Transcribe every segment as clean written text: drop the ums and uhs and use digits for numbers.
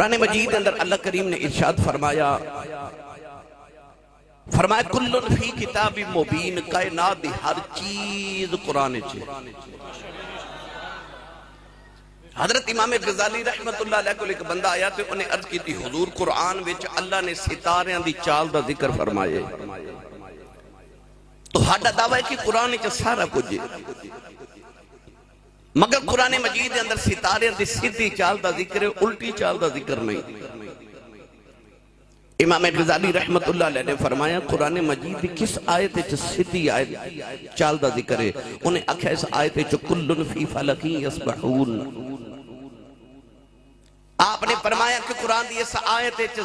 قرآن مجید اندر اللہ کریم نے ارشاد فرمایا کلن فی کتاب مبین، کائنات دی ہر چیز قرآن چے۔ حضرت امام غزالی رحمت اللہ علیہ کو ایک بندہ آیا تو انہیں عرض کی تھی حضور قرآن وچ اللہ نے ستاریاں دی چال دا ذکر فرمائے، تو ہاڈا دعویٰ ہے کہ قرآن چ سارا کچھ ہے، مگر قرآن مجید اندر ستاریاں دی سیدھی چال دا ذکر ہے، الٹی چال دا ذکر نہیں۔ امام غزالی رحمت اللہ علیہ نے فرمایا قرآن مجید کس آیت چ سیدھی آیت چال دا ذکر ہے؟ انہیں اکھا اس آیت چ کلن فی فلکی یسبحون۔ آپ نے فرمایا کہ قرآن دی اس آیت چ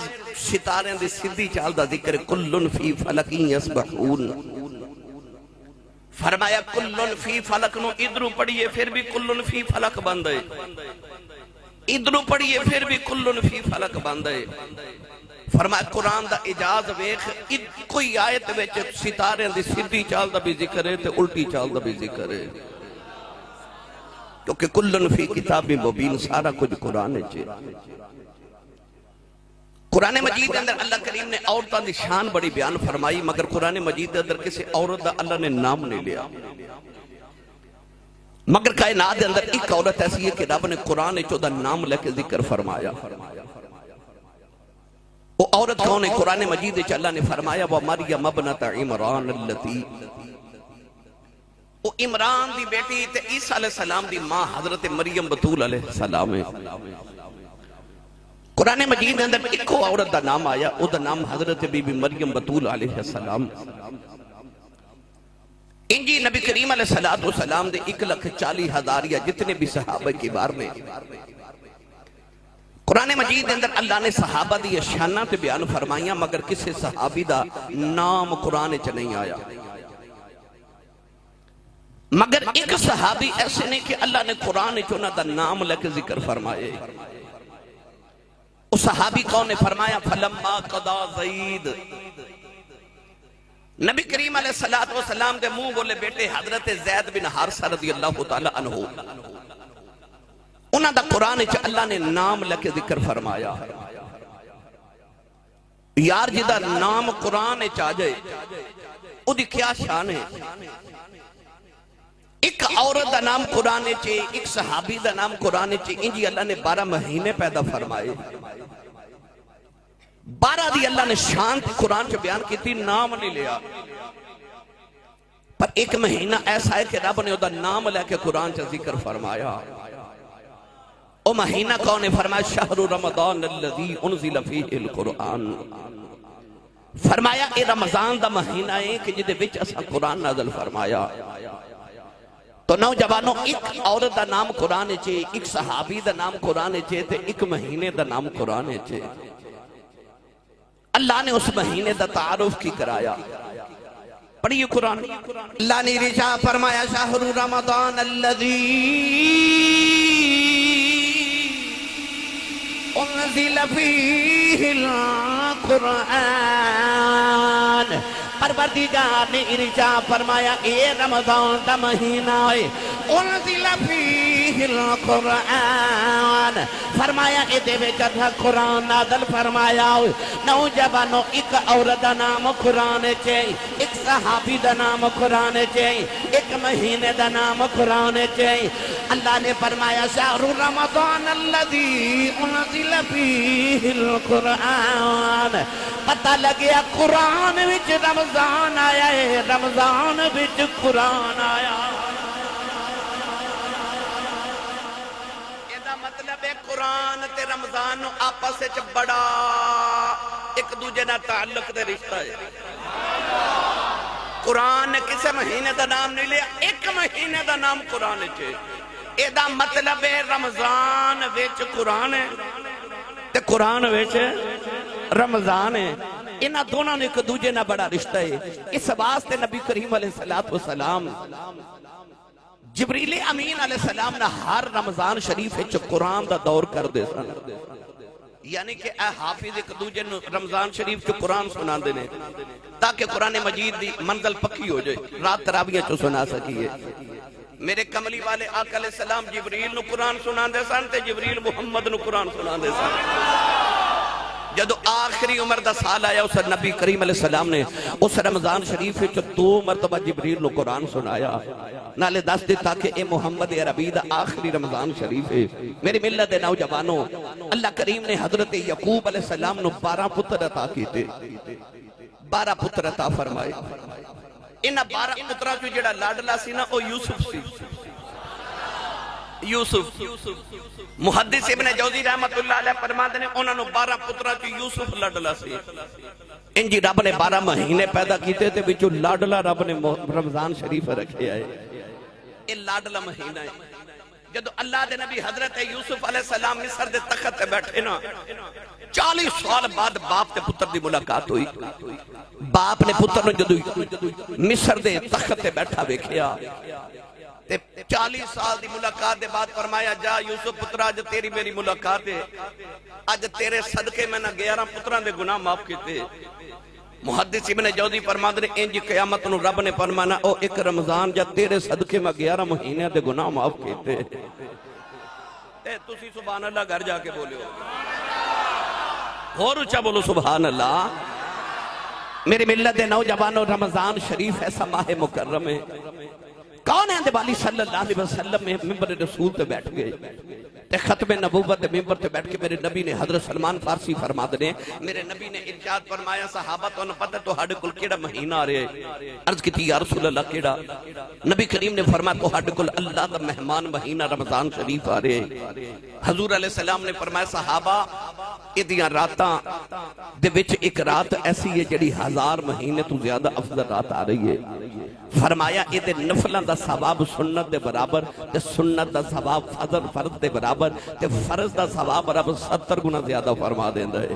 ستارے دی سیدھی چال دا ذکر ہے، کلن فی فلکی یسبحون۔ فرمایا کلن فی فلک نو ادھرو پڑھئے پھر بھی کلن فی فلک بندے، ادھرو پڑھئے پھر بھی کلن فی فلک بندے۔ فرمایا قرآن دا اجاز ویخ کوئی آیت ویچ ستارے دی سیدھی چال دا بھی ذکر ہے تے الٹی چال دا بھی ذکر ہے، کیونکہ کلن فی کتاب مبین سارا کچھ قرآن ہے۔ قرآن مجید اندر اللہ کریم نے عورتاں دی شان بڑی بیان فرمائی، مگر قرآن مجید اندر کسی عورت دا اللہ نے نام نہیں لیا، مگر کائنات اندر ایک عورت ایسی ہے کہ رب نے قرآن چودہ نام لے کے ذکر فرمایا۔ وہ عورت کون ہے؟ قرآن مجید اللہ نے فرمایا وہ مریم ابنت عمران اللتی، وہ عمران دی بیٹی تے عیسیٰ علیہ السلام دی ماں حضرت مریم بطول علیہ السلام ہے۔ قرآن مجید اندر ایک عورت دا نام آیا، او دا نام حضرت بی بی مریم بطول علیہ السلام۔ انجی نبی کریم علیہ السلام دے 1,40,000 یا جتنے بھی صحابہ کی بار میں قرآن مجید اندر اللہ نے صحابہ دی شانہ تے بیان فرمائیاں، مگر کسی صحابی دا نام قرآن چ نہیں آیا، مگر ایک صحابی ایسے نہیں کہ اللہ نے قرآن چ دا نام لے کے ذکر فرمائے۔ اس صحابی کون نے فرمایا فلما قضا زید، نبی کریم علیہ السلام دے منہ بولے بیٹے حضرت زید بن حارثہ رضی اللہ تعالی عنہ، انہاں دا قرآن چ اللہ نے نام لے کے ذکر فرمایا۔ یار جدہ نام قرآن چ آ جائے او دی کیا شان ہے؟ ایک عورت دا نام قرآن چ، ایک صحابی دا نام قرآن چ، انجی اللہ نے 12 مہینے پیدا فرمائے، 12 دی اللہ نے شان قرآن چ بیان کی تھی، نام نہیں لیا، پر ایک مہینہ ایسا ہے کہ رب نے دا نام لے کے قرآن چ ذکر فرمایا۔ او مہینہ کون نے فرمایا شہر رمضان الذی انزل فیہ القرآن، فرمایا اے رمضان دا مہینہ ہے کہ جدے وچ اسا قرآن نازل فرمایا۔ تو نوجوانوں ایک عورت دا نام قرآن چے، ایک صحابی دا نام قرآن چے تے ایک مہینے دا نام قرآن چے۔ اللہ نے اس مہینے دا تعارف کی کرایا، پڑھئے قرآن۔ اللہ نے رجا فرمایا شہر رمضان الذی انزل فیہ القرآن، پروردگار نے ارجا فرمایا اے رمضان دا مہینہ ہے، انزل فیہ القرآن، فرمایا اے دے وچ قرآن نازل فرمایا۔ نوجوانوں ایک عورت دا نام قرآن چے، ایک صحابی دا نام قرآن چے، ایک مہینے دا نام قرآن چے۔ اللہ نے فرمایا شہر رمضان الذی انزل فیہ القرآن، پتہ لگیا قرآن وچ رمضان آیا ہے، رمضان وچ قرآن آیا۔ یہ دا مطلب ہے قرآن تے رمضان آپس وچ بڑا ایک دوجے نال تعلق دے رشتہ ہے۔ قرآن نے کسے مہینے دا نام نہیں لیا، ایک مہینے دا نام قرآن چے۔ یہ دا مطلب ہے رمضان وچ قرآن ہے تے قرآن وچ رمضان ہے، انہاں دونوں نے ایک دوجے نہ بڑا رشتہ ہے۔ اس واسطے نبی کریم علیہ السلام جبریل امین علیہ السلام نے ہر رمضان شریف وچ قرآن دا دور کر دے سن، یعنی کہ اے حافظ ایک دوجے نو رمضان شریف چ قرآن سنا دینے تاکہ قرآن مجید دی منزل پکی ہو جائے، رات تراویح چ سنا سکیے۔ میرے کملی والے آقا علیہ السلام جبریل نو قرآن سنا دے سن تے جبریل محمد نو قرآن سنا دے سن۔ جدو آخری عمر دا سال آیا اس نبی کریم علیہ السلام نے اس رمضان شریف وچ 2 مرتبہ جبریل نو قرآن سنایا، نالے دس دیتا کہ اے محمد عربی دا آخری رمضان شریف ہے۔ میری ملت نوجوانوں، اللہ کریم نے حضرت یعقوب علیہ السلام نو 12 پتر عطا کیتے، 12 پتر عطا فرمائے۔ انہاں 12 پترہ جو جڑا لاڈلا سی نا او یوسف سی، یوسف۔ محدث ابن جوزی رحمت اللہ علیہ فرماتے ہیں انہوں نے 12 پترہ جو یوسف لاڈلا سی، ان جی رب نے 12 مہینے پیدا کیتے تھے بچو لاڈلا رب نے رمضان شریف رکھے آئے، یہ لاڈلا مہینہ ہے۔ جدو اللہ دے نبی حضرت یوسف علیہ السلام مصر دے تخت تے بیٹھے نا، 40 سال بعد باپ تے پتر دی ملاقات ہوئی۔ باپ نے پتر نے جدو مصر دے تخت تے بیٹھا بیکھیا، 40 سال دی ملاقات دے بعد فرمایا جا یوسف پتر آج تیری میری ملاقات ہے، آج تیرے صدقے میں نہ 11 پتران دے گناہ معاف کیتے۔ محدث ابن جوزی فرماتے ہیں انجی قیامت نو رب نے فرمانا او ایک رمضان جا تیرے صدقے میں 11 مہینے دے گناہ معاف کیتے۔ تسی سبحان اللہ گھر جا کے بولے ہو، اور اچھا بولو سبحان اللہ۔ میری ملت نوجوانوں، رمضان شریف ایسا ماہ مکرم ہے، کون ہے والی صلی اللہ علیہ وسلم میں ممبر رسول تے بیٹھ گئے تے ختم نبوت ممبر تے بیٹھ کے میرے نبی نے حضرت سلمان فارسی فرما دے، میرے نبی نے ارشاد فرمایا صحابہ تو انہوں پتہ تو ہڈ کل کیڑا مہینہ آ رہے ہیں؟ عرض کی تھی یا رسول اللہ کیڑا؟ نبی کریم نے فرمایا تو ہڈ کل اللہ دا مہمان مہینہ رمضان شریف آ رہے ہیں۔ حضور علیہ السلام نے فرمایا صحابہ ادیاں راتاں دے وچ ایک رات ایسی ہے جڑی 1000 مہینے تو زیادہ افضل رات آ رہی ہے۔ فرمایا یہ نفلہ دا ثواب سنت دے برابر تے سنت دا ثواب فرض دے برابر تے فرض دا ثواب رب 70 گنا زیادہ فرما دیندہ ہے۔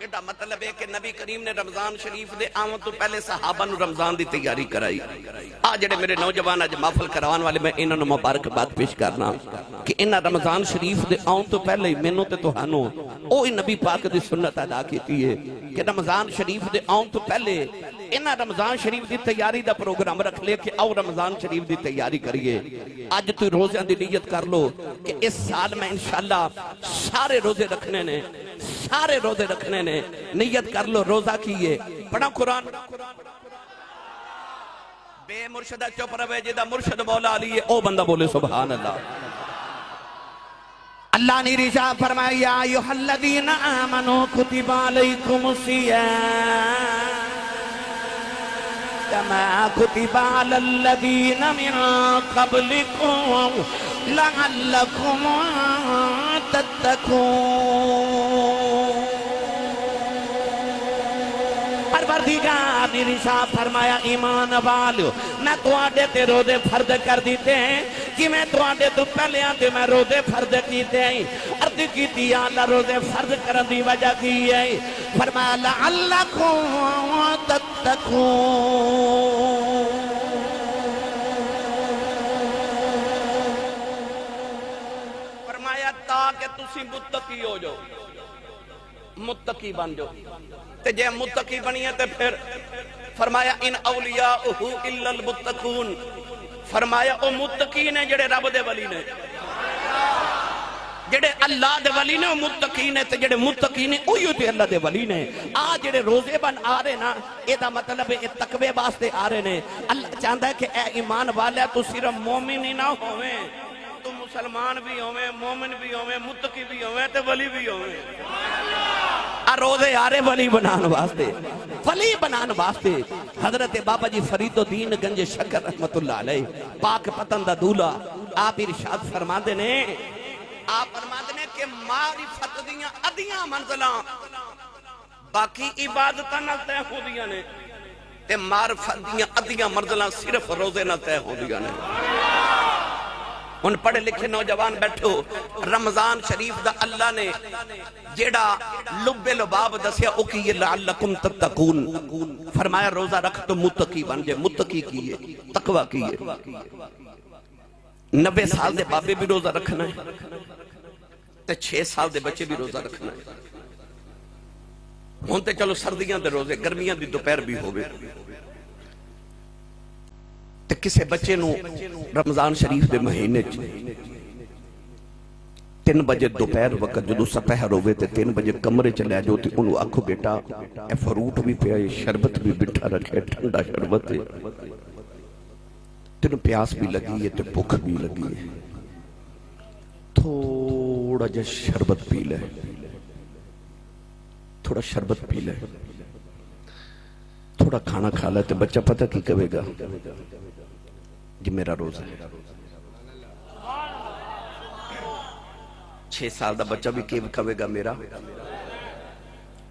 یہ مطلب ہے کہ نبی کریم نے رمضان شریف دے آمد تو پہلے صحابہ نو رمضان دی تیاری کرائی۔ آج جڑے میرے نوجوان آج محفل کروان والے میں انہوں نے مبارک بات پیش کرنا کہ انہاں رمضان شریف دے آمد تو پہلے مینوں تے توہانوں او نبی پاک دی سنت ادا کیتی ہے کہ رمضان شریف دے آمد تو پہلے انہاں رمضان شریف دی تیاری دا پروگرام رکھ لے کہ آؤ رمضان شریف دی تیاری کریے۔ آج تو روزہ دی نیت کر لو کہ اس سال میں انشاءاللہ سارے روزے رکھنے نے، سارے روزے رکھنے نے، نیت کر لو روزہ کیے۔ پڑھا قرآن بے مرشدہ چپ روے جدہ مرشد مولا علی ہے او بندہ بولے سبحان اللہ۔ اللہ نے ارشاد فرمایا یا ایھا الذین آمنوا کتب علیکم الصیام كما كتب على الذين من قبلكم لعلكم تتقون۔ پروردگار نے ارشاد فرمایا ایمان والو میں تواڈے تے روزے فرض کر دیتے ہیں کہ میں تواڈے تو پہلے آتے میں روزے فرض کیتے ہیں۔ عرض کیتی اللہ روزے فرض کرن دی وجہ کی ہے؟ فرمایا لعلکم تتقون۔ فرمایا تاکہ تسی متقی ہو جاؤ، متقی بن جاؤ۔ تے جے متقی بنی ہے تے پھر فرمایا ان اولیاءہ الا المتقون، فرمایا او متقی نے جڑے رب دے ولی نے، جڑے اللہ دے ولی نے او متقی نے، تے جڑے متقی نے اوہی تے اللہ دے ولی نے۔ آ جڑے روزے بن آ رہے نا اے دا مطلب ہے تقوی واسطے آ رہے نے۔ اللہ چاہتا ہے کہ اے ایمان والے تو صرف مومن ہی نہ ہوئے، تو مسلمان بھی ہوئے، مومن بھی ہوئے، متقی بھی ہوئے تے ولی بھی ہوئے۔ روزے آرے ولی بنان واسطے، ولی بنان واسطے۔ حضرت بابا جی فرید الدین گنج شکر رحمت اللہ علیہ پاک پتن دا دولا آپ ارشاد فرما دینے، آپ فرما دینے کہ معرفت دیاں ادیاں منزلاں باقی عبادتاں نہ تے ہو دیاں نے تے معرفت دیاں ادیاں منزلاں صرف روزے نہ تے ہو دیاں نے۔ ان پڑھے لکھے نوجوان بیٹھو، رمضان شریف دا اللہ نے جیڑا لب لباب دسیا او کی لعلکم تتقون، فرمایا روزہ رکھ تو متقی بن جائے۔ متقی کیے، تقوی کیے۔ 90 سال دے بابے بھی روزہ رکھنا ہے تے 6 سال دے بچے بھی روزہ رکھنا ہے۔ ہون تے چلو سردیاں دے روزے، گرمیاں دی دوپہر بھی ہوئے تے کسے بچے نو رمضان شریف دے مہینے 3 بجے دوپہر وقت جدو سپہر ہوئے تے 3 بجے کمرے چ لے جاؤ تے انہوں آکھو بیٹا اے فروٹ بھی پیا ہے، شربت بھی بٹھا رکھے، ٹھنڈا شربت ہے، تینوں پیاس بھی لگی ہے تے بھوک بھی لگی ہے، تھوڑا جا شربت پی لے، تھوڑا شربت پی لے، تھوڑا کھانا کھا لے۔ تے بچہ پتہ کی کہے گا؟ جی میرا روزہ ہے۔ 6 سال دا بچہ بھی کہے گا میرا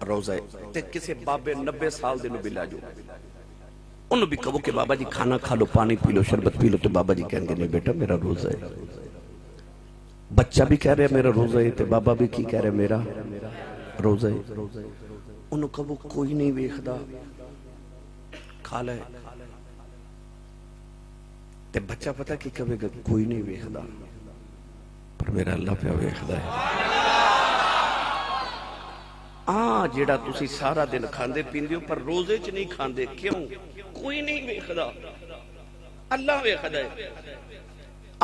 روزہ ہے۔ تے کسے بابے 90 سال دے نو بھی لے جو، انہوں بھی کہو کہ بابا جی کھانا کھا لو، پانی پی لو، شربت پی لو، تو بابا جی کہیں گے نہیں بیٹا میرا روزہ ہے۔ بچہ بھی کہہ رہے میرا روزہ ہے، تے بابا بھی کی کہہ رہے میرا روزہ ہے۔ انہوں کہو کوئی نہیں ویکھدا، کھا لے۔ تے بچہ پتہ کی کہے گا؟ کوئی نہیں ویکھدا پر میرا اللہ پہ ویکھدا ہے۔ جیڑا تسی سارا دن کھاندے پیندے ہو پر روزے چ نہیں کھاندے، کیوں؟ کوئی نہیں ویکھدا، اللہ ویکھدا ہے۔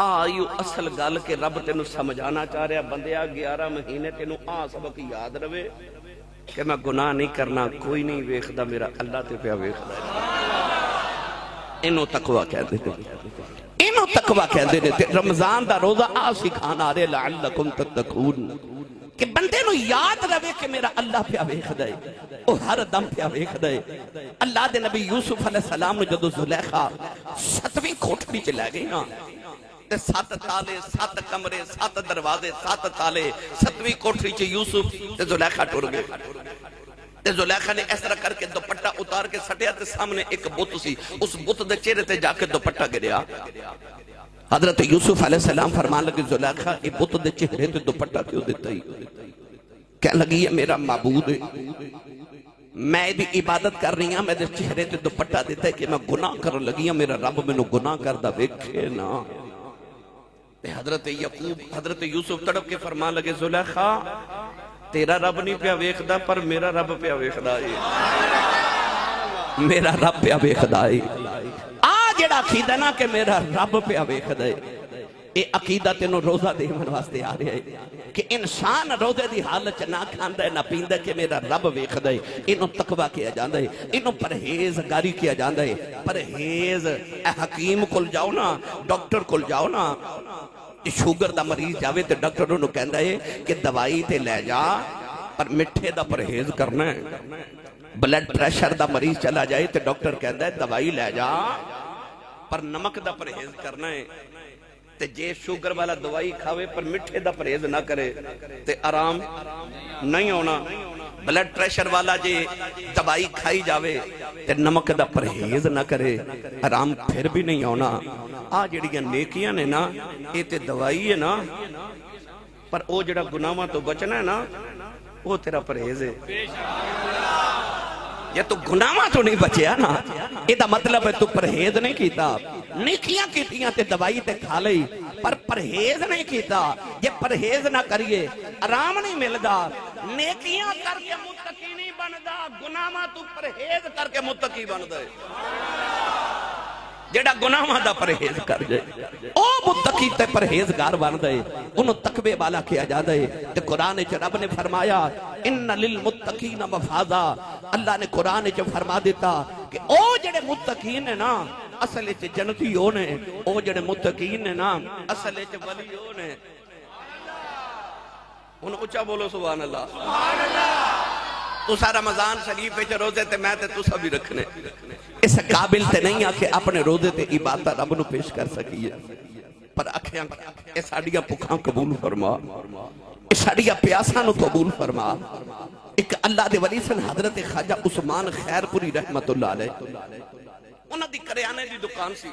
آئیو اصل گل کہ رب تینوں سمجھانا چاہ رہا بندیا 11 مہینے تینوں سبق یاد رہے کہ میں گناہ نہیں کرنا، کوئی نہیں ویکھدا، میرا اللہ تے پیا ویکھدا ہے۔ انہوں تقوی کہتے ہیں، انہوں تقوی کہتے ہیں۔ رمضان دا روزہ سکھانا رہے لعلکم تتقون کہ بندے نو یاد رہے کہ میرا اللہ پیا ویکھدا ہے، وہ ہر دم پیا ویکھدا ہے۔ اللہ دے نبی یوسف علیہ السلام نے جدو زلیخا 7ویں کوٹھڑی چ لے گئی نا، 7 تالے، 7 کمرے، 7 دروازے، 7 تالے، 7ویں کوٹھڑی چ یوسف تے زلیخا ٹر گئے۔ تے زلیخا نے اس طرح کر کے دوپٹہ اتار کے سٹیا تے سامنے ایک بت سی، اس بت دے چہرے تے جا کے دوپٹہ گریا۔ حضرت یوسف علیہ السلام فرمان لگے زلیخا یہ بت دے چہرے تے دوپٹہ کیوں دیتا ہی؟ کہنے لگی یہ میرا معبود ہے، میں دی عبادت کر رہی ہوں، میں دے چہرے تے دوپٹہ دیتا ہے کہ میں گناہ کر لگی ہوں، میرا رب میں نو گناہ کردہ ویکھے نا۔ حضرت یعقوب حضرت یوسف تڑپ کے فرمان لگے زلیخا تیرا رب نہیں پیا ویکھدا پر میرا رب پیا ویکھدا ہے، میرا رب پیا ویکھدا ہے۔ جیڑا عقیدہ نا کہ میرا رب پیا ویکھدا ہے، اے عقیدہ تینوں روزہ دے من واسطے آ رہا ہے کہ انسان روزے دی حالت نہ کھاندا ہے نہ پیندا کہ میرا رب ویکھدا ہے۔ انہوں تقوی کیا جاندا ہے، انہوں پرہیزگاری کیا جاندا ہے۔ پرہیز حکیم کول جاؤ نا، ڈاکٹر کول جاؤ نا، شوگر دا مریض جاوے تے ڈاکٹر انہوں کہندا ہے کہ دوائی تے لے جا پر مٹھے دا پرہیز کرنا ہے۔ بلڈ پریشر دا مریض چلا جائے تے ڈاکٹر کہندا ہے دوائی لے جا پر نمک دا پرہیز کرنا ہے۔ تے جے شوگر والا دوائی کھاوے پر مٹھے دا پرہیز نہ کرے تے آرام نہیں ہونا۔ بلڈ پریشر والا جے دوائی کھائی جاوے تے نمک دا پرہیز نہ کرے آرام پھر بھی نہیں ہونا۔ جڑیاں نیکیاں نے نا یہ تے دوائی ہے نا، پر او جڑا گناہاں تو بچنا ہے نا وہ تیرا پرہیز ہے۔ یہ تو گناہاں تو نہیں بچیا نا، یہ دا مطلب ہے تو پرہیز نہیں کیتا۔ نیکیاں کیتیاں تے دوائی تے کھا لئی پر پرہیز نہیں کیتا۔ یہ پرہیز نہ کریے آرام نہیں ملدا۔ نیکیاں کر کے متقی نہیں بندا، گناہاں تو پرہیز کر کے متقی بندا ہے۔ جیڑا گناہاں دا پرہیز کر جائے او متقی تے پرہیزگار بن دے، انہوں تقوی والا کیا جا دے۔ تے قرآن چ رب نے فرمایا ان للمتقین مفازا، اللہ نے قرآن چ فرما دیتا کہ او جڑے متقین ہیں نا اصل چ جنتی ہو نے، او جڑے متقین ہیں نا اصل چ ولی ہو نے۔ انہوں اچھا بولو سبحان اللہ۔ تو سارا رمضان شریف پہ روزے تے میں تے تو سبھی رکھنے اس قابل تے نہیں آکے اپنے روزے تے عبادت رب نو پیش کر سکیے، پر اکھیاں اے ساڑیاں پکھاں قبول فرما، اے ساڑیاں پیاساں نو قبول فرما۔ ایک اللہ دے ولی سن حضرت خواجہ عثمان خیر پوری رحمت اللہ علیہ، انہاں دی کریانے دی دکان سی،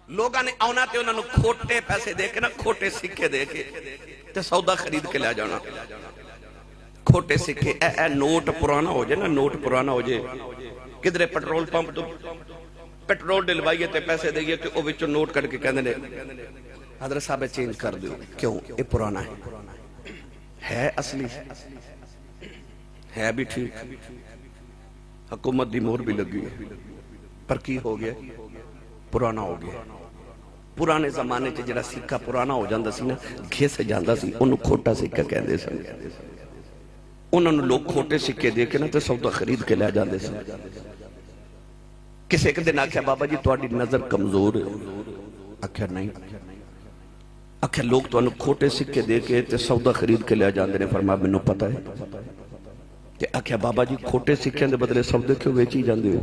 لوگاں نے آنا تے انہاں نو کھوٹے پیسے دے کے نا، کھوٹے سکے دے کے تے سودا خرید کے لے جانا۔ کھوٹے سکے اے نوٹ پرانا ہو جائے نا، نوٹ پرانا ہو جائے، کدھرے پیٹرول پمپ تو پیٹرول ڈلوائیے تے پیسے دئیے کہ او وچوں نوٹ کٹ کے کہنے حضرت صاحب چینج کر دیو، کیوں یہ پرانا ہے اصلی ہے بھی ٹھیک، حکومت دی مہر بھی لگی ہے، پر کی ہو گیا پرانا ہو گیا۔ ਪੁਰਾਣੇ ਜ਼ਮਾਨੇ 'ਚ ਜਿਹੜਾ ਸਿੱਕਾ ਪੁਰਾਣਾ ਹੋ ਜਾਂਦਾ ਸੀ ਨਾ, ਘਿਸ ਜਾਂਦਾ ਸੀ, ਉਹਨੂੰ ਖੋਟਾ ਸਿੱਕਾ ਕਹਿੰਦੇ ਸਨ। ਉਹਨਾਂ ਨੂੰ ਲੋਕ ਖੋਟੇ ਸਿੱਕੇ ਦੇ ਕੇ ਨਾ ਤੇ ਸੌਦਾ ਖਰੀਦ ਕੇ ਲੈ ਜਾਂਦੇ ਸਨ। ਕਿਸੇ ਇੱਕ ਦਿਨ ਆਖਿਆ ਬਾਬਾ ਜੀ ਤੁਹਾਡੀ ਨਜ਼ਰ ਕਮਜ਼ੋਰ ਹੈ। ਆਖਿਆ ਨਹੀਂ। ਆਖਿਆ ਲੋਕ ਤੁਹਾਨੂੰ ਖੋਟੇ ਸਿੱਕੇ ਦੇ ਕੇ ਤੇ ਸੌਦਾ ਖਰੀਦ ਕੇ ਲੈ ਜਾਂਦੇ ਨੇ। ਫਰਮਾਇਆ ਮੈਨੂੰ ਪਤਾ ਹੈ। ਤੇ ਆਖਿਆ ਬਾਬਾ ਜੀ ਖੋਟੇ ਸਿੱਕਿਆਂ ਦੇ ਬਦਲੇ ਸੌਦੇ ਕਿਉਂ ਵੇਚੀ ਜਾਂਦੇ ਹੋ?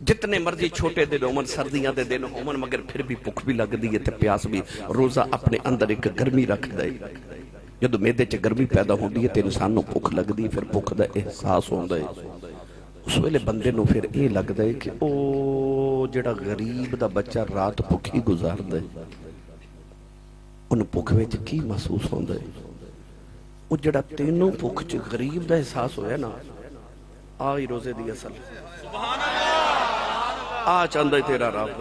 جتنے مرضی چھوٹے دن ہومن سردیاں دے دن ہومن مگر پھر بھی بھوک بھی لگ دی ہے تے پیاس بھی روزہ اپنے اندر ایک گرمی رکھ دے جدو میدے چ گرمی پیدا ہوندی ہے تے انسان نو بھوک لگ دی پھر بھوک دا احساس ہوندا ہے اس ویلے بندے نو پھر اے لگدا ہے کہ او جڑا غریب دا بچہ رات بھوکی گزاردا ہے ان بھوک وچ کی محسوس ہوندا ہے او جڑا تینوں بھوک چ غریب دا احساس ہویا نا آئی روزے دی اصل سبحان اللہ آ چاندہ تیرا رب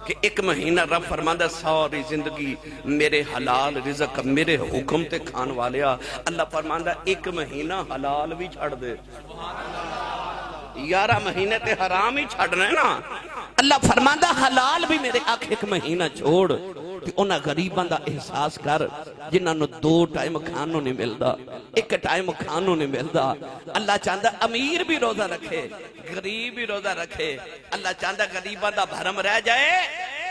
کہ ایک مہینہ رب فرماندہ ساری زندگی میرے حلال رزق میرے حکم تے کھان والیا اللہ فرماندہ ایک مہینہ حلال بھی چھڑ دے 11 مہینے تے حرام ہی چھڑنا ہے نا اللہ فرماندہ حلال بھی میرے آنکھ ایک مہینہ چھوڑ کہ انہاں غریباں دا احساس کر جنہاں نو 2 ٹائم کھانوں نہیں ملدا ایک ٹائم کھانوں نہیں ملدا اللہ چاہندہ امیر بھی روزہ رکھے غریب بھی روزہ رکھے اللہ چاہندہ غریباں دا بھرم رہ جائے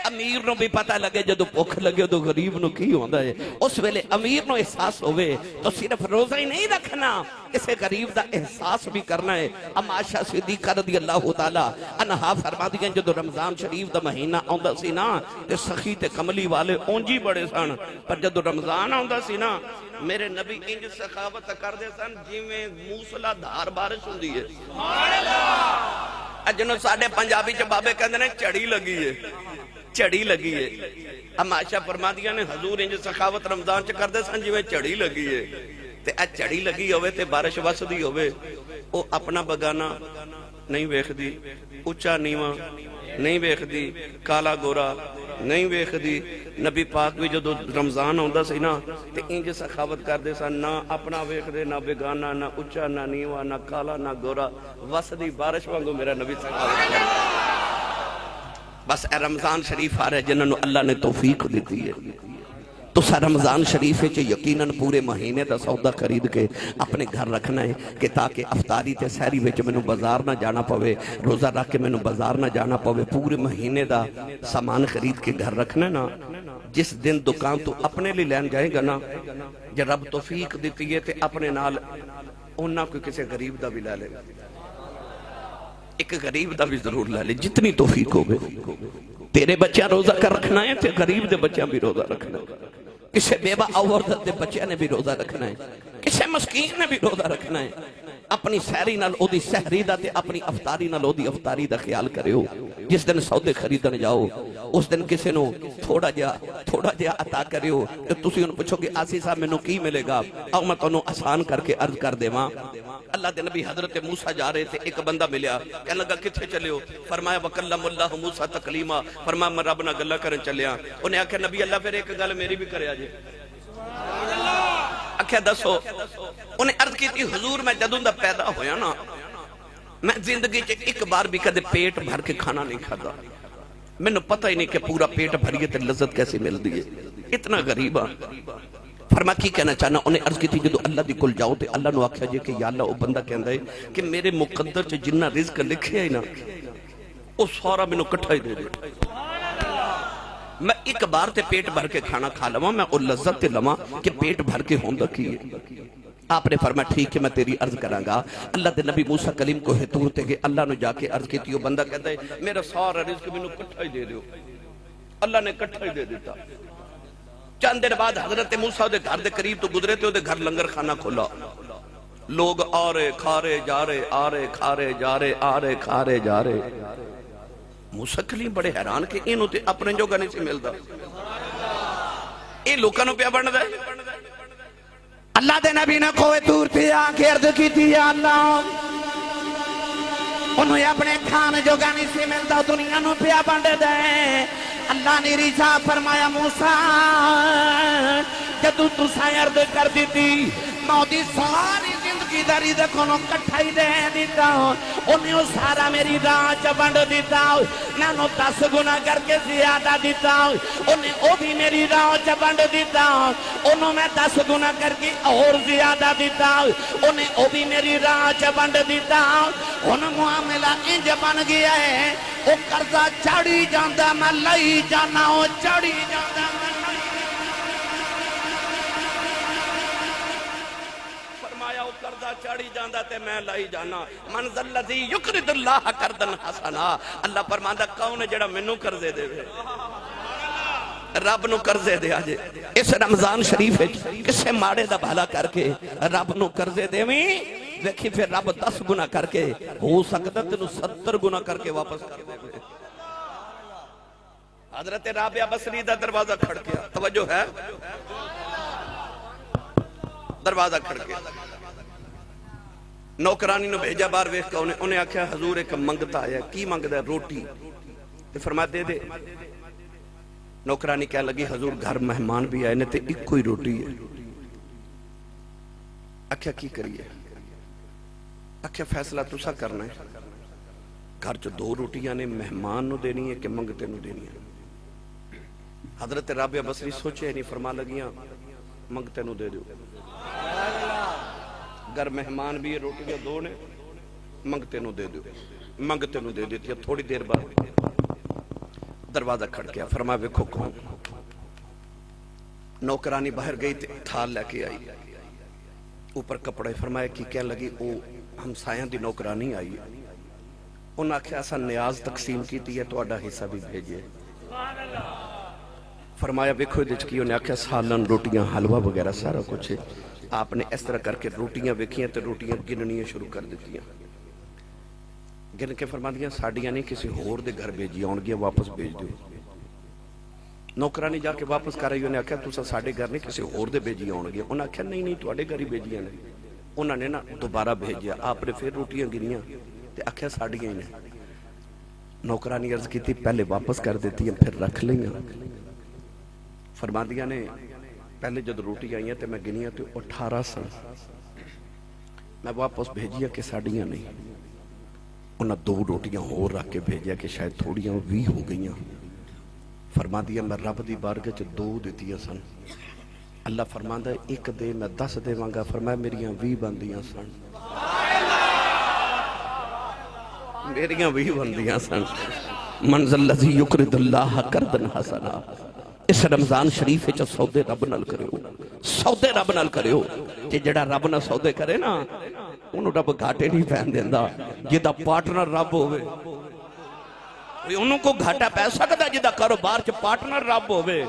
امیر نو بھی پتہ لگے جدو بھوک لگے تو غریب نو کی ہوندا ہے اس ویلے امیر نو احساس ہوئے تو صرف روزہ ہی نہیں رکھنا اسے غریب دا احساس بھی کرنا ہے اما عائشہ صدیقہ رضی اللہ تعالی عنہا فرما دیا جدو رمضان شریف دا مہینہ آندا سی نا تے سخی تے کملی والے اونجی بڑے سن پر جدو رمضان آندا سی نا میرے نبی انج سخاوت کر دے سن جی میں موسلا دھار بارش ہوندی ہے سبحان اللہ جنوں ساڈے پنجابی چ بابے کہندے نے چڑی لگی ہے چڑی لگی ہے اما عائشہ فرما دیا نے حضور انج سخاوت رمضان چ کر دے سن جی میں چڑی لگی ہے تے اے چڑی لگی ہوئے تے بارش وسدی ہوئے او اپنا بگانا نہیں ویکھدی اونچا نیواں نہیں ویکھدی کالا گورا نہیں ویکھدی نبی پاک بھی جدو رمضان ہوندا سی نا تے انج سخاوت کردے سن نہ اپنا ویکھدے نہ بگانا نہ اونچا نہ نیواں نہ کالا نہ گورا وسدی بارش وانگو میرا نبی سخاوت کردا بس اے رمضان شریف آ رہے جنہوں نے اللہ نے توفیق دیتی ہے تو سا رمضان شریف ہے یقیناً پورے مہینے دا سودا خرید کے اپنے گھر رکھنا ہے کہ تاکہ افطاری تے سحری وچ مینوں بازار نہ جانا پوے روزہ رکھ کے مینوں بازار نہ جانا پوے پورے مہینے دا سامان خرید کے گھر رکھنا ہے نا جس دن دکان تو اپنے لیے لین جائے گا نا جب رب توفیق دیتی ہے تے اپنے نال اونا کوئی کسی غریب دا بھی لے لے ایک غریب دا بھی ضرور لے لے جتنی توفیق ہوگے تیرے بچیاں روزہ کر رکھنا ہے تے غریب دے بچیاں بھی روزہ رکھنا ہے کسے بیوہ عورت دے بچیاں نے بھی روزہ رکھنا ہے کسے مسکین نے بھی روزہ رکھنا ہے اپنی سحری نال او دی سحری دا تے اپنی افطاری نال او دی افطاری دا خیال کرے ہو جس دن سودے خریدن جاؤ اس دن کسے نو تھوڑا جا عطا کرے ہو تو تسی انہوں پوچھو کہ آسی صاحب میں نو کی ملے گا او میں تو انہوں آسان کر کے عرض کر دے ماں اللہ دے نبی حضرت موسیٰ جا رہے تھے ایک بندہ ملیا کہنے لگا کتھے چلے ہو فرمایا وَكَلَّمُ اللَّهُ موسیٰ تکلیما فرمایا میں رب نہ گلہ کرن چلیا انہیں آکھا نبی اللہ پھر ایک گل میری بھی کرے آجے آکھا دسو انہیں عرض کی تھی حضور میں جدوں دا پیدا ہویا نا میں زندگی چے ایک بار بھی کدے پیٹ بھر کے کھانا نہیں کھادا میں نے پتہ ہی نہیں کہ پورا پیٹ بھریے تے لذت کیسے مل دیئے اتنا غریبہ فرما کی کہنا چاہنا انہیں عرض کی تھی جدو اللہ دی کل جاؤ تے اللہ نو آکھیا جے کہ یا اللہ او بندہ کہندہ ہے کہ میرے مقدر چے جنہ رزق لکھے ہے نا او سارا میں نو کٹھا ہی دے دے میں ایک بار تے پیٹ بھر کے کھانا کھا لواں میں او لذت تے لواں کہ پیٹ بھر کے ہوندہ کیے آپ نے فرمایا ٹھیک ہے میں تیری عرض کراں گا اللہ دے نبی موسیٰ کلیم کو ہتور تے گئے اللہ نے جا کے عرض کی تھی وہ بندہ کہتا ہے میرا سارا رزق میں نو کٹھا ہی دے دیو اللہ نے کٹھا ہی دے دیتا چند دیر بعد حضرت موسیٰ دے گھر دے قریب تو گزرے تھے دے گھر لنگر خانہ کھولا لوگ آ رہے کھا رہے جا رہے آ رہے کھا رہے جا رہے آ رہے کھا رہے جا رہے موسیٰ کلیم بڑے حیران کہ انہوں تے اپنے جو گنے سے ملدا اے لوکاں نو پیا بندا ہے اللہ دے نبی نے کوئے تور پہ آکے عرض کی تھی یا اللہ انہوں اپنے کھان جو گانی سے ملتا دنیا نو پیا بانڈ دے اللہ نے رجا فرمایا موسیٰ جدو تو سائرد کر دیتی موتی ساری زندگی داری دکھونوں کٹھائی دے دیتا انہیں سارا میری راج بانڈ دیتا نانو 10 گنا کر کے زیادہ دیتا انہیں او بھی میری راج بانڈ دیتا انہوں میں 10 گنا کر کے اور زیادہ دیتا انہیں او بھی میری راج بانڈ دیتا انہوں معاملہ انج بن گیا ہے او قرضہ چڑی جاندہ میں لئی جانا او چڑی جاندہ میں فرمایا او قرضہ چڑی لائی جاندہ تے میں لائی جانا من ذا الذی یقرض اللہ قرضا حسنا اللہ فرماندا کون ہے جڑا مینوں قرضے دے رب نو قرضے دے آجے اس رمضان شریف کسے ماڑے دا بھالا کر کے رب نو قرضے دے میں دیکھی پھر رب 10 گنا کر کے ہو سکتا تینو 70 گنا کر کے واپس کر دے حضرت رابعہ بصری دا دروازہ کھڑ گیا توجہ ہے دروازہ کھڑ گیا نوکرانی نو بھیجا بار ویکھ کے انہیں آکھیا حضور ایک منگتا آیا کی منگدا ہے روٹی تے فرمایا دے دے نوکرانی کہہ لگی حضور گھر مہمان بھی آئے نے تے ایک کوئی روٹی ہے آکھیا کی کریے آکھیا فیصلہ تسا کرنا ہے گھر جو 2 روٹیاں نے مہمان نو دینی ہے کہ منگتے نو دینی ہے حضرت رابعہ بصری سوچے نہیں فرما لگیاں منگتے نو دے دیو گر مہمان بھی روٹیاں 2 نے منگتے نو دے دیو منگتے نو دے دیتی تھوڑی دیر بعد دروازہ کھڑ گیا فرما ویکھو کون نوکرانی باہر گئی تھال لے کے آئی اوپر کپڑے فرمایا کی کہہ لگی او ہمسایاں دی نوکرانی آئی انہاں آکھیا اساں نیاز تقسیم کیتی ہے تہاڈا حصہ بھی بھیجئے فرمایا ویکھو دے وچ کی انہاں آکھیا سالن روٹیاں حلوہ وغیرہ سارا کچھ ہے آپ نے اس طرح کر کے روٹیاں ویکھیاں تے روٹیاں گننیاں شروع کر دیتیاں گن کے فرما دیا ساڑیاں نہیں کسی ہور دے گھر بھیجی آن گیا واپس بھیج دیو نوکرانی جا کے واپس کر رہی انہیں آکھیا تُسا ساڑے گھر نہیں کسی ہور دے بھیجی آن گیا انہیں آکھیا نہیں تواڈے گھر ہی بھیجیاں نے انہوں نے نا دوبارہ بھیجیا آپ نے پھر روٹیاں گنیاں تے آکھیا ساڑیاں ہی نے نوکرانی عرض کی تھی پہلے واپس کر دیتی ہیں پھر رکھ لیں فرما دیا نے پہلے جب روٹی آئی ہیں تے میں گنیاں تے 18 سن میں واپس بھیجیا کہ ساڑیاں نہیں انہاں 2 روٹیاں ہور رکھ کے بھیجیا کہ شاید تھوڑیاں 20 ہو گئیاں فرما دیا میں رب دی بارگاہ چ 2 دیتیاں سن اللہ فرماندا ہے ایک دے میں 10 دے وانگا فرمایا میریاں 20 بندیاں سن میریاں 20 بندیاں سن من ذا الذی یقرض اللہ قرضا حسنا اس رمضان شریف وچ سودے رب نال کریو سودے رب نال کریو کہ جڑا رب نال سودے کرے نا انہوں رب گھاٹے نہیں پہن دیندہ جدہ پارٹنر رب ہوئے انہوں کو گھاٹا پہ سکتا جدہ کاروبار چ پارٹنر رب ہوئے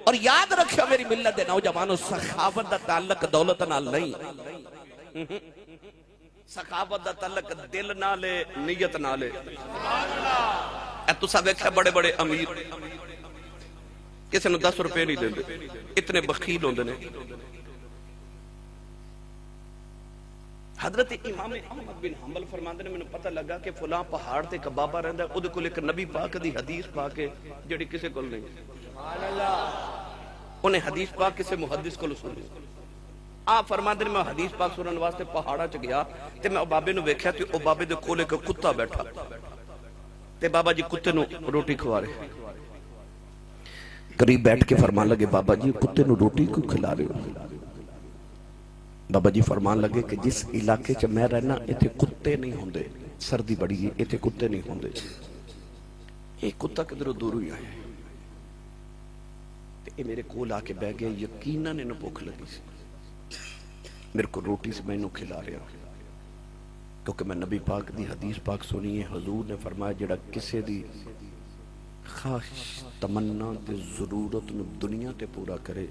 اور یاد رکھو میری ملت دے نوجوانوں سخاوت دا تعلق دولت نال نہیں سخاوت دا تعلق دل نالے نیت نالے اے تو سب ایک ہے بڑے بڑے امیر کسی نے 10 روپے نہیں دیں دے اتنے بخیل ہوندے نے حضرت امام احمد بن حنبل فرماندے نے میں نے پتہ لگا کہ فلاں پہاڑ تے کبابہ رہندا ہے او دے کول ایک نبی پاک دی حدیث پاک ہے جڑی کسے کول نہیں سبحان اللہ انہیں حدیث پاک کسے محدث کول سنی آپ فرماندے نے میں حدیث پاک سنن واسطے پہاڑا چ گیا تے میں او بابے نو ویکھیا تے او بابے دے کول ایک کتا بیٹھا تے بابا جی کتے نو روٹی کھوا رہے قریب بیٹھ کے فرمان لگے بابا جی کتے نو روٹی کو کھلا رہے ہو بابا جی فرمان لگے کہ جس علاقے چ میں رہنا ایتھے کتے نہیں ہوندے سردی بڑی ہے ایتھے کتے نہیں ہوندے ایک کتا کدھروں دور ہوئی آئے تے میرے کول آ کے بہ گیا یقیناً انہوں بھوک لگی سی میرے کو روٹی سے میں انہوں کھلا رہا کیونکہ میں نبی پاک دی حدیث پاک سنی ہے حضور نے فرمایا جڑا کسے دی خواہش تمنا تے ضرورت نو دنیا تے پورا کرے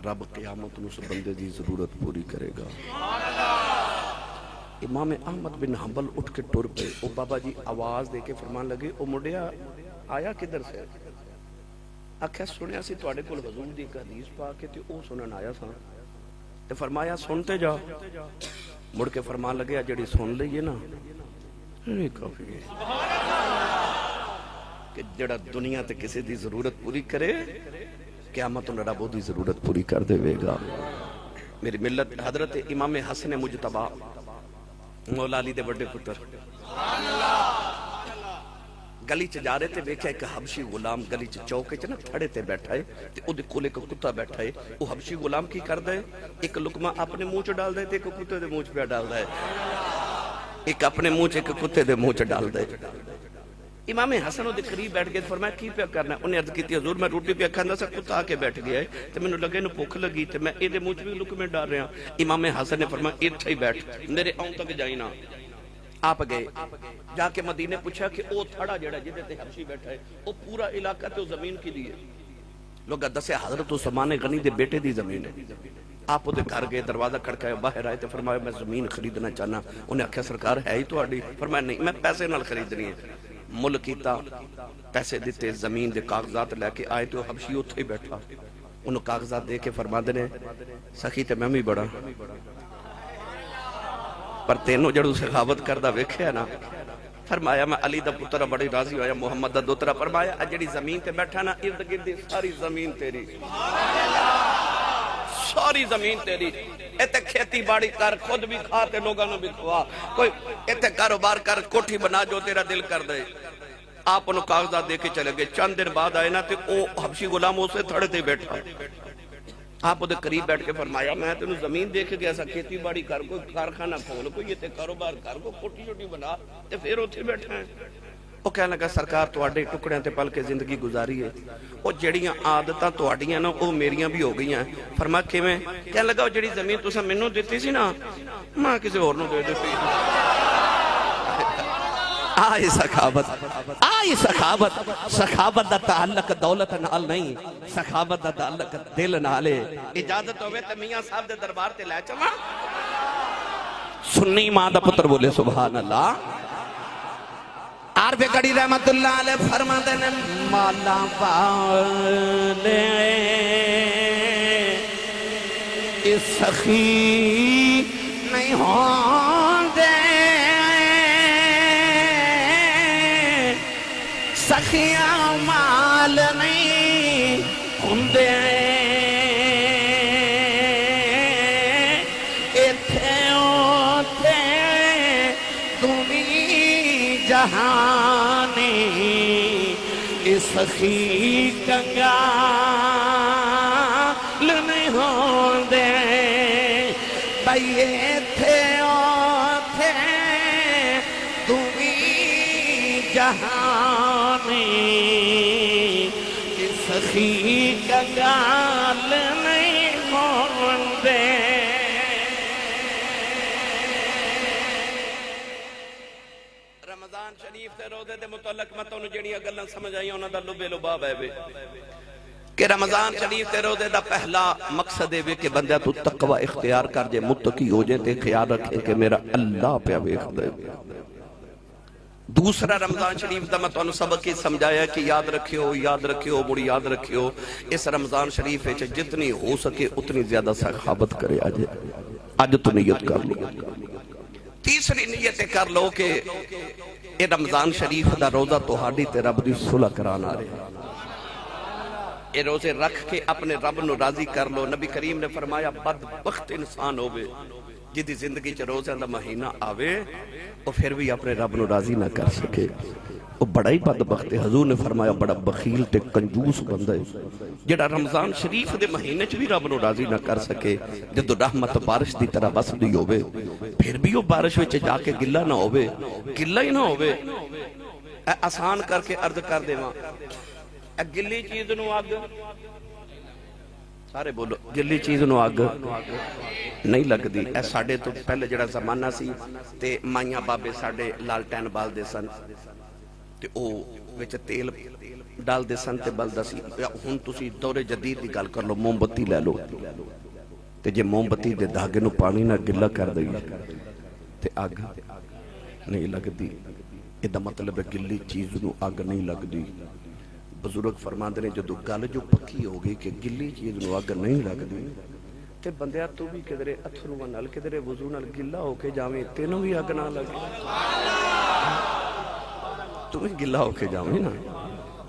رب قیامت نو اس بندے دی ضرورت پوری کرے گا امام احمد بن حنبل اٹھ کے ٹر پہ او بابا جی آواز دے کے فرمان لگے او مڈیا آیا کدھر سے آکھیا سنیا سی تواڈے کول حضور دی حدیث پاک تے او سنن آیا سا تے فرمایا سنتے جا مڑ کے فرمان لگے جڑی سن لئیے نا یہ کافی ہے کہ جڑا دنیا تے کسی دی ضرورت پوری کرے قیامت انہوں رب دی ضرورت پوری کر دے گا میری ملت حضرت امام حسن مجتبہ مولا علی دے بڑے پتر گلی چ جا رہے تھے ویکھیا ایک حبشی غلام گلی چ چوکے چ نا تھڑے تے بیٹھا ہے تے او دے کول ایک کتا بیٹھا ہے او حبشی غلام کی کردا ہے ایک لقمہ اپنے منہ چ ڈال دے تے ایک کتے دے منہ چ پہ ڈالدا ہے ایک اپنے منہ چ ایک کتے دے منہ چ ڈالدا ہے امام حسن دے قریب بیٹھ کے فرمایا کی پیا کرنا ہے؟ انہیں عرض کی حضور میں روٹی پیا کھانا سا کتا آ کے بیٹھ گیا ہے تو میں نے لگے انہوں بھوک لگی تو میں یہ منہ بھی لک میں ڈال رہا. امام حسن نے فرمایا اتھے ہی بیٹھ میرے آؤں تک جائیں نا. آپ گئے جا کے مدینے پوچھا کہ او تھڑا جڑا جدے تے حبشی بیٹھا ہے وہ پورا علاقہ تے زمین کی دی ہے. لوگ دسے حضرت عثمان غنی دے بیٹے دی زمین ہے. آپ وہ گھر گئے دروازہ کھڑکایا باہر آئے تو فرمایا میں زمین خریدنا چاہنا. انہیں آکھیا سرکار ہے ہی تو آڈی؟ فرمایا نہیں میں پیسے نال خریدنی ہے. مل کیتا پیسے دیتے زمین دے کاغذات لے کے آئے تو حبشی اتھے بیٹھا. انہوں کاغذات دے کے فرما دینے سخی تے میں بھی بڑا پر تینوں جڑو سخاوت کردہ ویکھے نا. فرمایا میں علی دا پترہ بڑی راضی ہویا محمد دا دوترہ. فرمایا اجڑی زمین تے بیٹھا نا ارد گردی ساری زمین تیری ساری زمین تیری. ایتے کھیتی باڑی کر خود بھی کھاتے لوگاں نو بھی کھوا کوئی ایتے کاروبار کر کوٹھی بنا جو تیرا دل کر دے. آپ انہوں کاغذات دے کے چلے گئے. چند دن بعد آئے نا تے او حبشی غلام اسے تھڑے تے بیٹھا. آپ ادھے قریب بیٹھ کے فرمایا میں تینوں زمین دیکھ گیا سا کھیتی باڑی کر کوئی کارخانہ کھول کوئی یہ تے کاروبار کر کوئی کوٹھی چھوٹی بنا تے پھر اتھے بیٹھا ہے. وہ کہنے لگا سرکار تواڈے ٹکڑیاں تے پل کے زندگی گزاری ہے وہ جڑیاں عادتاں تواڈیاں نا وہ میریاں بھی ہو گئی ہیں. فرمایا کیویں؟ کہنے لگا وہ جڑی زمین تساں مینوں دتی سی نا میں کسی اور نوں دے دتی. آئی سخاوت سخاوت دا تعلق دولت نال نہیں سخاوت دا تعلق دل نالے. اجازت ہوئے تو میاں صاحب دے دربار تے لے چاہاں. سنی ماں دا پتر بولے سبحان اللہ. عارف گڑی رحمت اللہ علیہ فرما دینے مالا والے اس سخی نہیں ہوں دے سخیاں مال نہیں ہندے ایتھے اوتھے دنی جہانی سخی کنگال نہیں ہوندے بھئی ایتھے اوتھے دنی جہانی سخی کنگال نہیں ہوندے. رمضان شریف تے روزے دے متعلق میں تو جڑیاں گلاں سمجھ آئی انہاں دا لبے لباب ہے وے کہ رمضان شریف تے روزے دا پہلا مقصد ہے کہ بندہ تو تقوی اختیار کر جے متقی ہو جائے تے خیال رکھے کہ میرا اللہ پہ ویکھ دے. دوسرا رمضان شریف دا میں تو سبق کی سمجھایا کہ یاد رکھیو بڑی یاد رکھیو اس رمضان شریف ہے جتنی ہو سکے اتنی زیادہ سخاوت کرے آج تو نیت کر لو. تیسری نیت کر لو کہ اے رمضان شریف دا روزہ توہاڈی تے رب دی صلح کرانا رہے. اے روزے رکھ کے اپنے رب نو راضی کر لو. نبی کریم نے فرمایا بدبخت انسان ہوئے جدی زندگی چ روزہ دا مہینہ آوے وہ پھر بھی اپنے رب نو راضی نہ کر سکے وہ بڑا ہی بدبخت ہے. حضور نے فرمایا بڑا بخیل تے کنجوس بندہ ہے جڑا رمضان شریف دے مہینے چ بھی رب نو راضی نہ کر سکے. جدو رحمت بارش دی طرح بسدی ہوئے پھر بھی وہ بارش وچ جا کے گلا نہ ہوئے گلا ہی نہ ہوئے. آسان کر کے عرض کر دیواں گلی چیز نو اگ سارے بولو گلی چیز نو اگ نہیں لگ دی. اے ساڑھے تو پہلے جڑا زمانہ سی تے مائیاں بابے ساڑھے لالٹین بال دے سن تے او وچ تیل ڈال دے سن تے بل دا سی. ہن تسی دور جدید دی گل کر لو موم بتی لے لو تے جے موم بتی دے دھاگے نو پانی نہ گلا کر دئی تے اگ نہیں لگ دی. اے دا مطلب ہے گلی چیز نو اگ نہیں لگ دی. بزرگ فرماندے نے جدو گل جو پکی ہو گئی کہ گلی چیز نو اگ نہیں لگ دی تے بندیا تو بھی کدرے اتھرو نال کدرے وضو نال گلا ہو کے جاویں تینوں بھی اگ نہ لگے. تو بھی گلا ہو کے جاویں نا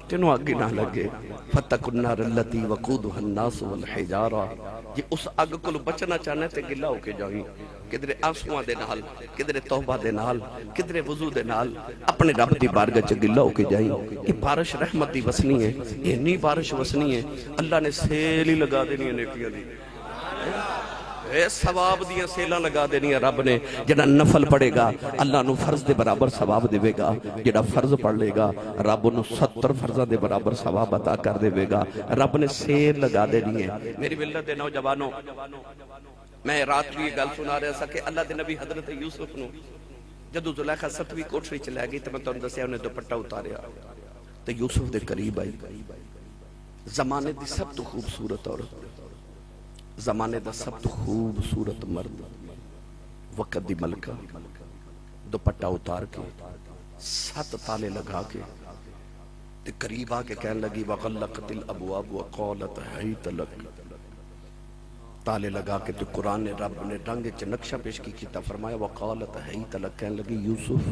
تینوں اگ نہ لگے. فتقوا النار التی وقودها الناس والحجارہ. جی اس اگ کو بچنا چاہنا تے گلا ہو کے جاویں کدرے آنسواں دے نال کدرے توبہ دے نال کدرے وضو دے نال اپنے رب دی بارگاہ چ گلا ہو کے جائیں. یہ بارش رحمت دی وسنی ہے یہ نہیں بارش وسنی ہے اللہ نے سیل ہی لگا دینی ہے نیکیاں دی. ثواب دیاں سیلاں لگا دینی رب نے. جڑا نفل پڑھے گا اللہ نو فرض دے برابر ثواب دے گا. جڑا فرض پڑھ لے گا رب نو 70 فرضاں دے برابر ثواب عطا کر دے گا. رب نے سیر لگا دینی ہے. میری ملت دے نوجوانوں، میں رات بھی یہ گل سنا رہا سا کہ اللہ دے نبی حضرت یوسف نو جدو زلیخا 7ویں کوٹھری چ لے گئی تو میں تانوں دسیا انہیں دوپٹہ اتاریا تو یوسف دے قریب آئی. زمانے دی سب تو خوبصورت عورت، زمانے دا سب تو خوبصورت مرد، وقت دی ملکہ، دوپٹہ اتار کے 7 تالے لگا کے تے قریب آ کے کہنے لگی وغلقت الابواب وقالت حیت لک. تالے لگا کے تو قرآن نے رب نے رنگ چ نقشہ پیش کی تا فرمایا وقالت حیت لک. کہنے لگی یوسف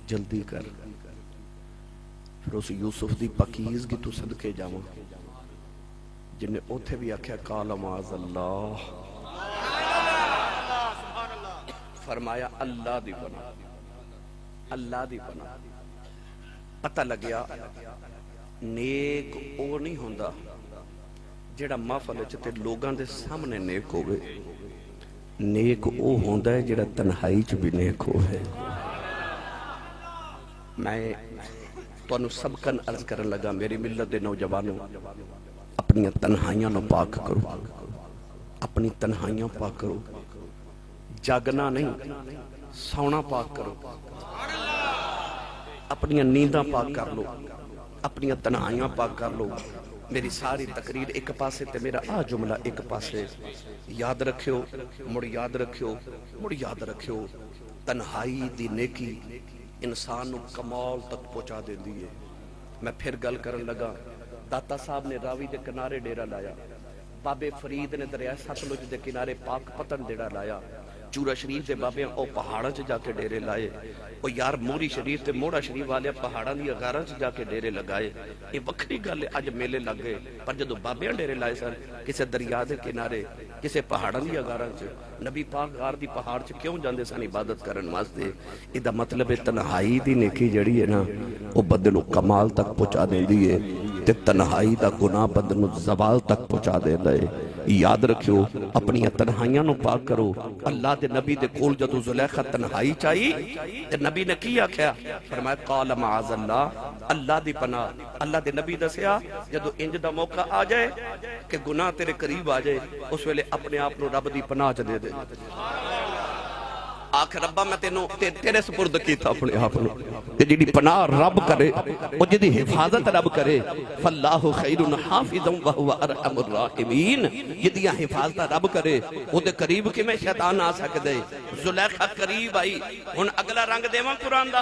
جلدی کر. پھر اس یوسف دی پاکیزگی تو صدقے جاواں جنہیں اوتھے بھی آکھیا قال معاذ اللہ، فرمایا اللہ دی پناہ، اللہ دی پناہ. پتہ لگیا نیک او نہیں ہوندا جڑا محفل وچ تے لوگاں دے سامنے نیک ہوئے. نیک او ہوندا ہے جڑا تنہائی چ بھی نیک ہوئے. میں تانوں سبقاً عرض کرن لگا میری ملت دے نوجوانوں، اپنی تنہائیاں نو پاک کرو، اپنی تنہائیاں پاک کرو. جاگنا نہیں سونا پاک کرو، اپنی نینداں پاک کر لو، اپنی تنہائیاں پاک کر لو. میری ساری تقریر ایک پاسے تے میرا آ جملہ ایک پاسے. یاد رکھیو، مڑ یاد رکھیو، مڑ یاد رکھیو، تنہائی دی نیکی انسان نو کمال تک پہنچا دے دیئے. میں پھر گل کرن لگا، داتا صاحب نے راوی دے کنارے ڈیرہ لایا، بابے فرید نے دریائے ستلج دے کنارے پاک پتن ڈیرہ لایا، چورا شریف دے بابے او پہاڑاں چ جا کے ڈیرے لائے، او یار موری شریف تے موڑا شریف والے پہاڑاں دی غاراں چ جا کے ڈیرے لگائے. یہ وکری گل ہے، اج میلے لگ گئے پر جدو بابیاں ڈیرے لائے سن کسے دریا دے کنارے کسے پہاڑاں دی غاراں چ. نبی پاک غار دی پہاڑ چ کیوں جاندے سن عبادت کرن واسطے؟ ادا مطلب ہے تنہائی دی نیکی جڑی ہے نا او بندے نو کمال تک پہنچا دیندی ہے تے تنہائی دا گناہ بندے نو زوال تک پہنچا دیندا ہے. یاد رکھیو اپنی تنہائیاں نو پاک کرو. اللہ دے نبی دے کول جدو زلیخا تنہائی چاہی تے نبی نے کی آکھیا؟ فرمایا قال معاذ اللہ، اللہ دی پناہ. اللہ دے نبی دسیا جدو انج دا موقع آ جائے کہ گناہ تیرے قریب آ جائے اس ویلے اپنے آپ نو رب دی پناہ چ دے دے. آخ ربا میں تیرے سپرد کیتا اپنے آپ نو. جیڑی پناہ رب کرے وہ جیڑی حفاظت رب کرے فاللہ خیر حافظ وہو ارحم الراحمین. جیڑی حفاظت رب کرے وہ دے قریب کی میں شیطان آ سکدے. زلیخا قریب آئی. ہن اگلا رنگ دیواں قرآن دا.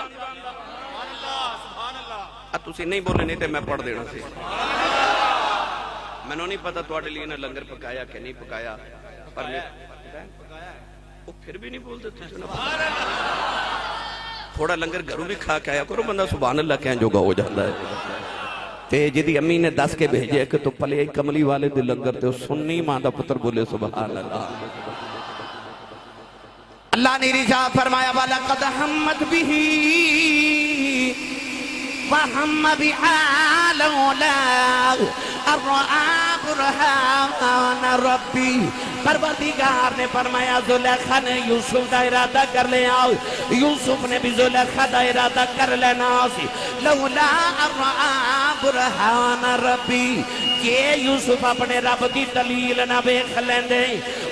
تسی نہیں بولے نہیں تے میں پڑھ دینا سی. میں نہیں پتا تواڈے لیے نے لنگر پکایا کہ نہیں پکایا پر وہ پھر بھی نہیں بولتے. تھوڑا لنگر گھروں بھی کھا کے آیا کرو بندہ سبحان اللہ کہن جوگا ہو جاتا ہے. تے جدی امی نے دس کے بھیجے کہ تو پلے کملی والے دے لنگر تے سنی ماں دا پتر بولے سبحان اللہ. اللہ نے ارشاد فرمایا وَلَقَدْ هَمَّتْ بِهِ وَهَمَّ بِهَا لَوْلَا أَن رَأَىٰ بُرْهَانَ رَبِّهِ. پروردگار نے فرمایا زلیخا نے یوسف دا ارادہ کر لیا، یوسف نے بھی زلیخا دا ارادہ کر لینا سی. لولا ان رآ برہان ربی، کہ یوسف اپنے رب دی دلیل نہ بیکھ لیندے.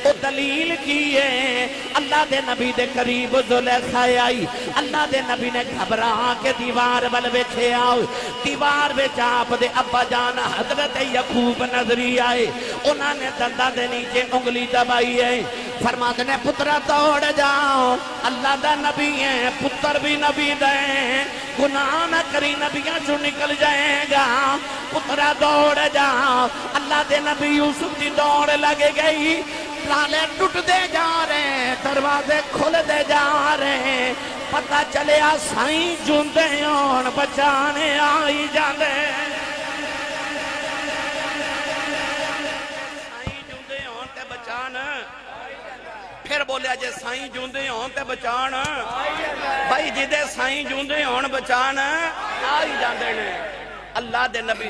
او دلیل کی ہے؟ اللہ دے نبی دے قریب زلیخا آئی. اللہ دے نبی نے گھبرا کے دیوار بل ویکھے آؤ. دیوار وچ آپ دے ابا جان حضرت یعقوب نظری آئے. انہاں نے دندا دے نیچے انگلی دبائی ہے. فرماتے نے پترہ توڑ جاؤ، اللہ دا نبی ہے، پتر بھی نبی دے، گناہ نہ کری نبیاں جو نکل جائے گا. پترہ دوڑ جاؤ. اللہ دے نبی یوسف دی دوڑ لگے گئی. تالے ٹوٹ دے جا رہے، دروازے کھل دے جا رہے. پتہ چلیا سائیں جوندے ہون بچانے آئی جاندے. پھر بولیا جے سائیں جوندے ہون تے بچان، بھائی جدے سائیں جوندے ہون بچان آئی جاندے نے. اللہ دے نبی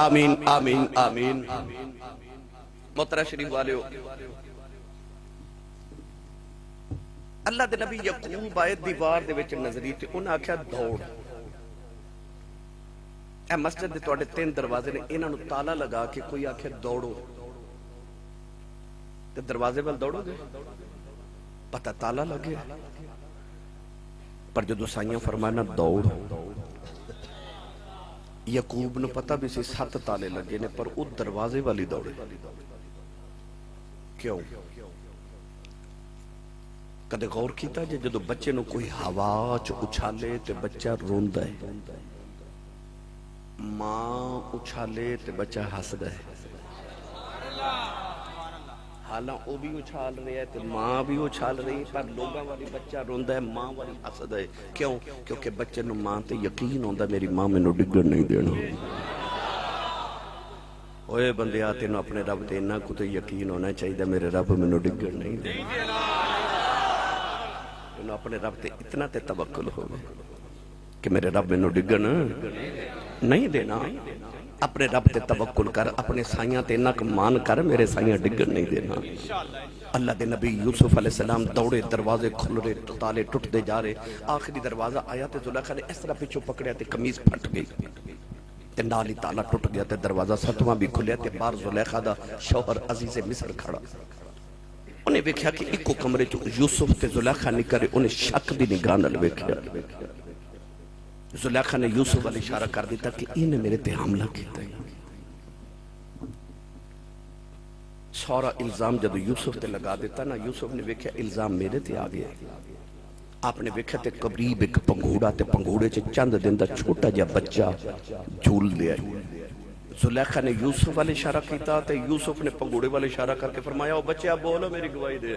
آمین آمین آمین۔ محترم شریف والیو، اللہ دے نبی یعقوب آئے دیوار دے وچ نظری تے انہاں آکھیا دوڑ، اے مسجد دے تواڈے 3 دروازے نے، انہاں نوں تالا لگا کے کوئی آکھے دوڑو تے دروازے ول دوڑو گے؟ پتہ تالا لگے، پر جدو سائیاں فرمانا دوڑ، یعقوب نو پتہ بھی سی 7 تالے لگے نے، پر او دروازے والی دوڑے۔ کیوں؟ کدے غور کیتا جے جدو بچے نو کوئی ہوا چ اچھالے تے بچہ روندا ہے، ماں اچھالے تے بچہ ہسدا ہے، حالاں او بھی اچھال رہے ہے تے ماں بھی اچھال رہی ہے، پر لوگاں والی بچہ روندا ہے، ماں والی ہسدا ہے۔ کیوں؟ کیونکہ بچے نو ماں تے یقین ہوندا میری ماں مینوں ڈگن نہیں دینا۔ اوئے بندیا تینوں اپنے رب تے انہاں کو تے یقین ہونا چاہیے میرے رب مینوں ڈگن نہیں دینا۔ تینوں اپنے رب تے اتنا تے توکل ہوگا کہ میرے رب مینوں ڈگن نہیں دینا۔ اپنے رب تے توکل کر، اپنے سائیاں تے انہاں کو مان کر، میرے سائیاں ڈگن نہیں دینا۔ اللہ دے نبی یوسف علیہ السلام دوڑے، دروازے کھل رہے، تالے ٹوٹ دے جا رہے، آخری دروازہ آیا تے زلیخا نے اس طرح پیچھو پکڑیا تے قمیض پھٹ گئی تے نال ہی تالا ٹوٹ گیا تے دروازہ 7واں بھی کھلیا تے باہر زلیخا دا شوہر عزیز مصر کھڑا۔ انہیں ویکھیا کہ ایکو کمرے چ یوسف تے زلیخا نکلے، انہیں شک دی نگاہ نال ویکھیا۔ زلیخا نے یوسف والی اشارہ کر دیتا کہ انہیں میرے تے حملہ کیتا ہے۔ سارا الزام جب یوسف تے لگا دیتا نا، یوسف نے ویکھیا الزام میرے تے آ گیا۔ آپ نے ویکھیا تے قریب ایک پنگھوڑا تے پنگھوڑے چ چند دن دا چھوٹا جا بچہ جھول دیا۔ زلیخا نے یوسف والے اشارہ کیتا تے یوسف نے پنگھوڑے والے اشارہ کر کے فرمایا او بچہ بولو میری گواہی دے،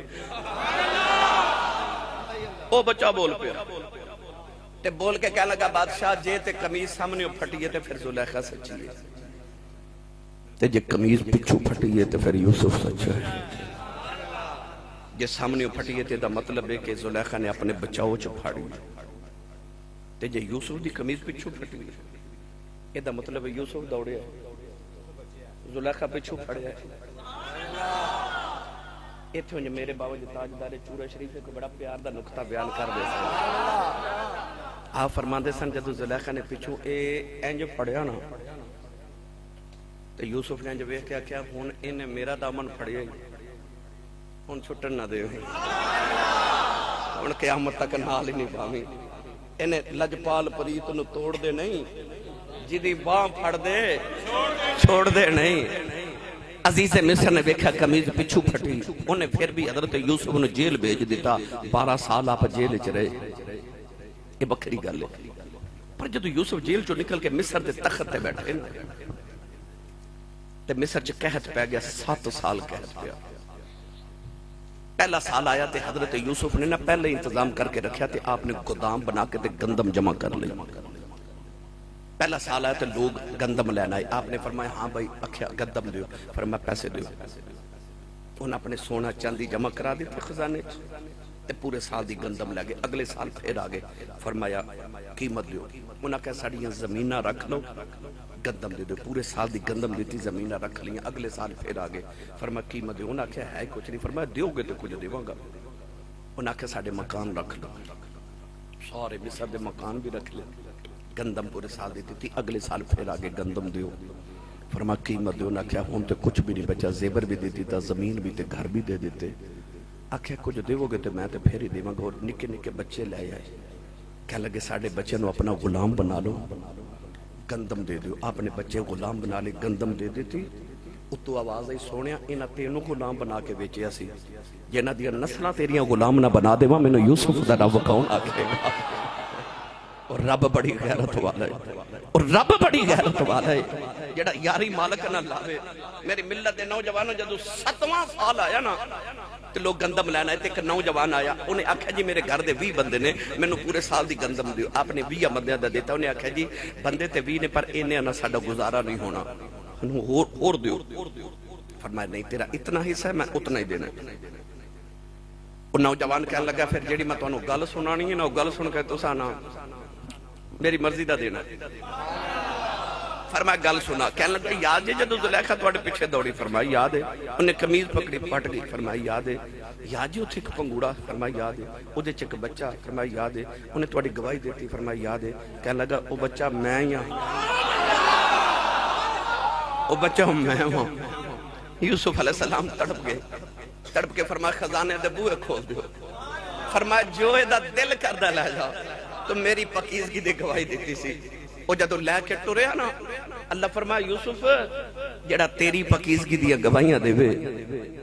او بچہ بول پیا تے بول کے کہنے لگا بادشاہ جے تے قمیض سامنے پھٹی ہے تے پھر زلیخا سچی ہے، تے جے قمیض پچھو پھٹی ہے تے پھر یوسف سچا ہے۔ جے سامنے پھٹی ہے تے دا مطلب ہے کہ زلیخا نے اپنے بچاؤ چ پھاڑی، تے جے یوسف دی قمیض پچھو پھٹی ہے اے دا مطلب ہے یوسف دوڑیا، زلیخا پچھو پھڑیا۔ ایتھوں جو میرے بابا جی تاجدار چورہ شریف کو بڑا پیار دا نقطہ بیان کر دے سن۔ آپ فرماندے سن جدو زلیخا نے پچھو اے انج پھڑیا نا تے یوسف نے انج ویکھیا کیا ہن انہیں میرا دامن پھڑیا ہی، ہن چھٹن نہ دے، ہن قیامت تک نال ہی نہیں پاویں۔ انہیں لجپال پریت نو توڑ دے نہیں، جدی باں پھڑ دے چھوڑ دے نہیں۔ عزیز مصر نے ویکھا قمیض پچھو پھٹی، انہیں پھر بھی حضرت یوسف نے جیل بھیج دیتا، 12 سال آپ جیل چ رہے۔ یہ بکری گل ہے، پر جدو یوسف جیل چو نکل کے مصر دے تخت تے بیٹھے تے مصر چ قحط پہ گیا، 7 سال قحط پیا۔ پہلا سال آیا تے حضرت یوسف نے نہ پہلے انتظام کر کے رکھیا تے آپ نے گودام بنا کے تے گندم جمع کر لی۔ پہلا سال آیا تے لوگ گندم لینا آئے، آپ نے فرمایا ہاں بھائی اکھیا گندم دیو، فرمایا پیسے دیو۔ انہوں نے اپنے سونا چاندی جمع کرا دی تھے خزانے تے پورے سال دی گندم لگے۔ اگلے سال پھر آگے فرمایا قیمت دیو، انہوں نے کہا ساڑیاں زمینہ رکھ لو گندم دے دو، پورے سال دی گندم دیتی زمینہ رکھ لیا۔ اگلے سال پھر آگے فرمایا قیمت دیو، انہوں نے کہا ہے کچھ نہیں، فرمایا دیو گے تو کچھ دیواں گا۔ انہوں نے کہا ساڑے مکان رکھ لو، سارے مصر دے مکان بھی رکھ لے، گندم پورے سال دیتی تھی۔ اگلے سال پھر آگے گندم دیو، فرمایا قیمت دیو، انہوں نے کہا ہون تے کچھ بھی نہیں بچا، زیور بھی دیتی تھا، زمین بھی تے گھر بھی دے دیتے۔ آکھیا کچھ دیو گے تو میں تے پھر ہی دیواں گا۔ اور نکے نکے بچے لے آئے، کہہ لگے ساڑے بچے نو اپنا غلام بنا لو، گندم دے دیو۔ آپ نے بچے غلام بنا لے، گندم دے دیتی۔ اتو آواز آئی سونیا انہاں تینوں غلام بنا کے بیچیا سی، جنہاں دیاں نسلاں تیریاں غلام نہ بنا دیواں مینوں یوسف دا رب کون آکھے گا۔ اور رب بڑی غیرت والا ہے، اور رب بڑی غیرت والا ہے جڑا یاری مالک نہ لاوے۔ میری ملت دے نوجوانوں جدو 7واں سال آیا نا تے لوگ گندم لینا ہے تے ایک نوجوان آیا، انہیں آکھا جی میرے گھر دے 20 بندے نے، مینوں پورے سال دی گندم دیو۔ آپ نے 20 بندیاں دا دیتا، انہیں آکھا جی بندے تے 20 نے پر انہیں نہ ساڈا گزارا نہیں ہونا، اور دیو۔ فرمایا نہیں تیرا اتنا حصہ ہے میں اتنا ہی دینا۔ وہ نوجوان کہنے لگا پھر جیڑی میں تانوں گل سنانی ہے نا وہ گل سن کے تساں نہ میری مرضی دا دینا۔ فرمایا گل سنا. کہنے لگا یاد ہے جدو زلیخا تواڈے پیچھے دوڑی؟ فرمایا یاد ہے. انہیں قمیض پکڑی پھٹ گئی. فرمایا یاد ہے. یاد ہے اتھے ایک پنگوڑا؟ فرمایا یاد ہے. اودے چ ایک بچہ؟ فرمایا یاد ہے. انہیں تواڈی گواہی دیتی؟ فرمایا یاد ہے. کہنے لگا او بچہ میں ہی ہاں، او بچہ میں ہوں. یوسف علیہ السلام تڑپ گئے. تڑپ کے فرمایا خزانے دے بوئے کھول دیو. فرمایا جو دا دل کردہ لے جاؤ. تو میری پاکیزگی دے گواہی دیتی سی. وہ جدو لے کے ٹرے نا، اللہ فرمایا یوسف جڑا تیری پاکیزگی دیا گواہیاں دے وے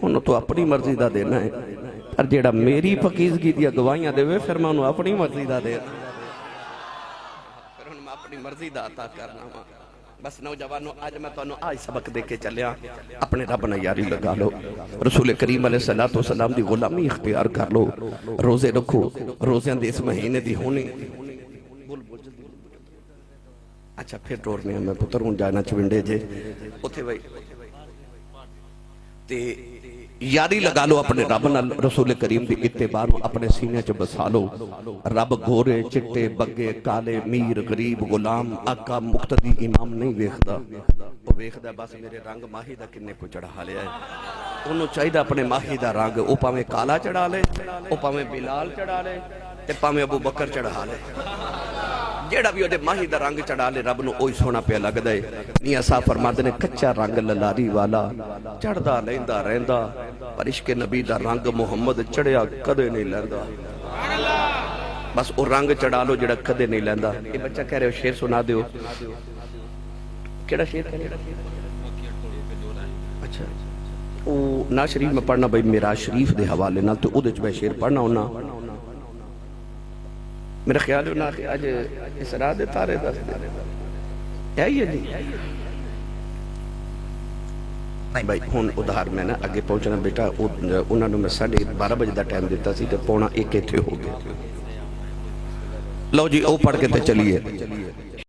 انہوں تو اپنی مرضی دا دینا ہے، اور جڑا میری پاکیزگی دیا گواہیاں دے وے پھر میں انہوں اپنی مرضی دا دینا، پھر انہوں اپنی مرضی دا عطا کرنا. بس نوجوانوں آج میں تو انہوں آج سبق دے کے چلیا. اپنے رب نہ یاری لگا لو، رسول کریم علیہ السلام دی غلامی اختیار کر لو، روزے رکھو. روزیاں دے اس مہینے دی ہونی. اچھا پھر ٹورنے میں پتر ہوں جانا چونڈے جے اتھے بھائی تے یاری لگا لو اپنے رب نال. رسول کریم دی اتباع اپنے سینے چ بسا لو. رب گھورے چٹے بگے کالے میر غریب غلام آقا مقتدی امام نہیں ویکھدا. وہ ویکھدا بس میرے رنگ ماہی دا کنے کو چڑھا لیا ہے. انہوں چاہیے اپنے ماہی دا رنگ او پاویں کالا چڑھا لے، او پاویں بلال چڑھا لے، تے پاویں ابو بکر چڑھا لے. جیڑا بھی ہوتے ماہی دا رنگ چڑھا لے رب نو اوہی سونا پہ لگ دے. میاں صاحب فرماتے نے کچا رنگ للاری والا چڑھدا لیندا رہندا، پر عشق نبی دا رنگ محمد چڑھیا کدے نہیں لیندا. بس او رنگ چڑھا لو جڑا کدے نہیں لیندا. یہ بچہ کہہ رہے ہو شیر سنا دیو. کیڑا شیر کہہ رہے ہو؟ اچھا او نا شریف میں پڑھنا بھائی میرا شریف دے حوالے نال تو او دے چ میں شیر پڑھنا ہونا. میرا خیال ہے نا کہ آج اسراء دے تارے دس دے ہے یہ جی نہیں بھائی ہون ادھار میں نا اگے پہنچنا بیٹا. انہوں نے میں 12:30 بجے دا ٹائم دیتا سی کہ 1:45 ہو گئے. لو جی او پڑھ کے تے چلیے.